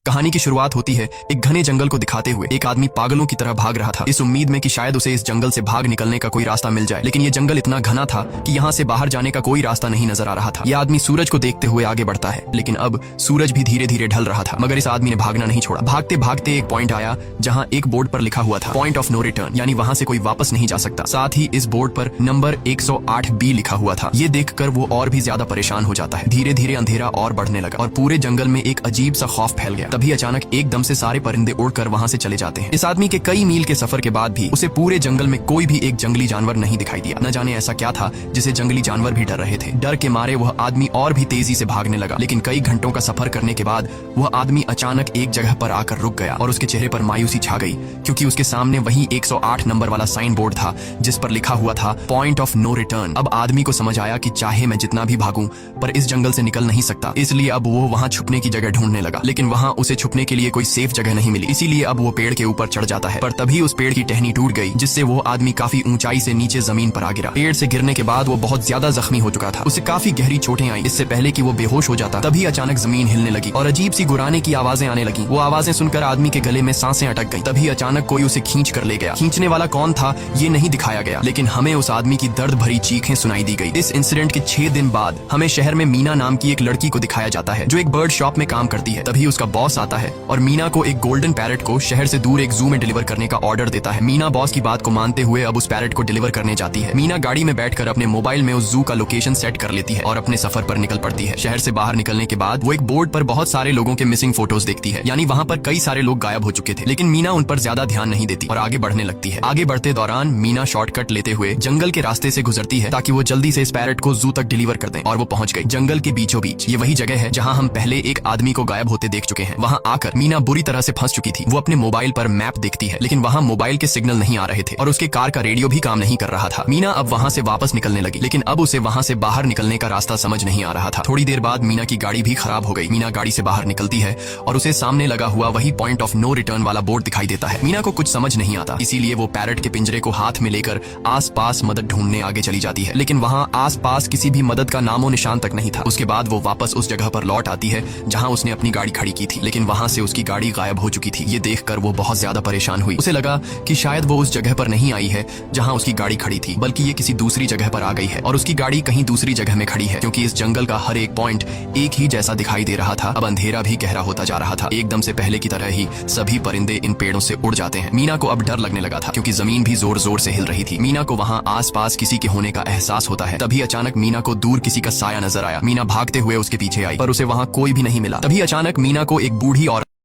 कहानी की शुरुआत होती है एक घने जंगल को दिखाते हुए। एक आदमी पागलों की तरह भाग रहा था, इस उम्मीद में कि शायद उसे इस जंगल से भाग निकलने का कोई रास्ता मिल जाए। लेकिन ये जंगल इतना घना था कि यहाँ से बाहर जाने का कोई रास्ता नहीं नजर आ रहा था। यह आदमी सूरज को देखते हुए आगे बढ़ता है, लेकिन अब सूरज भी धीरे धीरे ढल रहा था। मगर इस आदमी ने भागना नहीं छोड़ा। भागते भागते एक पॉइंट आया जहाँ एक बोर्ड पर लिखा हुआ था पॉइंट ऑफ नो रिटर्न, यानी वहाँ से कोई वापस नहीं जा सकता। साथ ही इस बोर्ड पर नंबर 108B लिखा हुआ था। ये देखकर वो और भी ज्यादा परेशान हो जाता है। धीरे धीरे अंधेरा और बढ़ने लगा और पूरे जंगल में एक अजीब सा खौफ फैल गया। तभी अचानक एकदम से सारे परिंदे उड़कर वहाँ से चले जाते हैं। इस आदमी के कई मील के सफर के बाद भी उसे पूरे जंगल में कोई भी एक जंगली जानवर नहीं दिखाई दिया। न जाने ऐसा क्या था जिसे जंगली जानवर भी डर रहे थे। डर के मारे वह आदमी और भी तेजी से भागने लगा। लेकिन कई घंटों का सफर करने के बाद वह आदमी अचानक एक जगह पर आकर रुक गया और उसके चेहरे पर मायूसी छा गई, क्योंकि उसके सामने वही 108 नंबर वाला साइन बोर्ड था जिस पर लिखा हुआ था पॉइंट ऑफ नो रिटर्न। अब आदमी को समझ आया कि चाहे मैं जितना भी भागूं पर इस जंगल से निकल नहीं सकता। इसलिए अब वो वहाँ छुपने की जगह ढूंढने लगा, लेकिन वहाँ उसे छुपने के लिए कोई सेफ जगह नहीं मिली। इसीलिए अब वो पेड़ के ऊपर चढ़ जाता है, पर तभी उस पेड़ की टहनी टूट गई, जिससे वो आदमी काफी ऊंचाई से नीचे जमीन पर आ गिरा। पेड़ से गिरने के बाद वो बहुत ज्यादा जख्मी हो चुका था। उसे काफी गहरी चोटें आई। इससे पहले कि वो बेहोश हो जाता तभी अचानक जमीन हिलने लगी और अजीब सी गुराने की आवाजें आने लगी। वो आवाजें सुनकर आदमी के गले में सांसें अटक गईं। तभी अचानक कोई उसे खींच कर ले गया। खींचने वाला कौन था ये नहीं दिखाया गया, लेकिन हमें उस आदमी की दर्द भरी चीखें सुनाई दी गई। इस इंसिडेंट के 6 दिन बाद हमें शहर में मीना नाम की एक लड़की को दिखाया जाता है जो एक बर्ड शॉप में काम करती है। तभी उसका बॉस आता है और मीना को एक गोल्डन पैरेट को शहर से दूर एक जू में डिलीवर करने का ऑर्डर देता है। मीना बॉस की बात को मानते हुए अब उस पैरेट को डिलीवर करने जाती है। मीना गाड़ी में बैठकर अपने मोबाइल में उस जू का लोकेशन सेट कर लेती है और अपने सफर पर निकल पड़ती है। शहर से बाहर निकलने के बाद वो एक बोर्ड पर बहुत सारे लोगों के मिसिंग फोटोज देखती है, यानी वहाँ पर कई सारे लोग गायब हो चुके थे। लेकिन मीना उन पर ज्यादा ध्यान नहीं देती और आगे बढ़ने लगती है। आगे बढ़ते दौरान मीना शॉर्टकट लेते हुए जंगल के रास्ते से गुजरती है ताकि वो जल्दी से इस पैरेट को जू तक डिलीवर कर दें, और वो पहुंच गई जंगल के बीचों बीच। ये वही जगह है जहाँ हम पहले एक आदमी को गायब होते देख चुके हैं। वहाँ आकर मीना बुरी तरह से फंस चुकी थी। वो अपने मोबाइल पर मैप देखती है, लेकिन वहाँ मोबाइल के सिग्नल नहीं आ रहे थे और उसके कार का रेडियो भी काम नहीं कर रहा था। मीना अब वहाँ से वापस निकलने लगी, लेकिन अब उसे वहाँ से बाहर निकलने का रास्ता समझ नहीं आ रहा था। थोड़ी देर बाद मीना की गाड़ी भी खराब हो गई। मीना गाड़ी से बाहर निकलती है और उसे सामने लगा हुआ वही पॉइंट ऑफ नो रिटर्न वाला बोर्ड दिखाई देता है। मीना को कुछ समझ नहीं आता, इसीलिए वो पैरेट के पिंजरे को हाथ में लेकर आसपास मदद ढूंढने आगे चली जाती है, लेकिन वहाँ आसपास किसी भी मदद का नामो निशान तक नहीं था। उसके बाद वो वापस उस जगह पर लौट आती है जहाँ उसने अपनी गाड़ी खड़ी की थी, लेकिन वहाँ से उसकी गाड़ी गायब हो चुकी थी। ये देखकर वो बहुत ज्यादा परेशान हुई। उसे लगा कि शायद वो उस जगह पर नहीं आई है जहाँ उसकी गाड़ी खड़ी थी, बल्कि ये किसी दूसरी जगह पर आ गई है और उसकी गाड़ी कहीं दूसरी जगह में खड़ी है, क्योंकि इस जंगल का हर एक पॉइंट एक ही जैसा दिखाई दे रहा था। अब अंधेरा भी गहरा होता जा रहा था। एकदम से पहले की तरह ही सभी परिंदे इन पेड़ों से उड़ जाते हैं। मीना को अब डर लगने लगा था, क्योंकि जमीन भी जोर जोर से हिल रही थी। मीना को वहाँ आसपास किसी के होने का एहसास होता है। तभी अचानक मीना को दूर किसी का साया नजर आया। मीना भागते हुए उसके पीछे आई, पर उसे वहाँ कोई भी नहीं मिला। तभी अचानक मीना को एक बूढ़ी औरत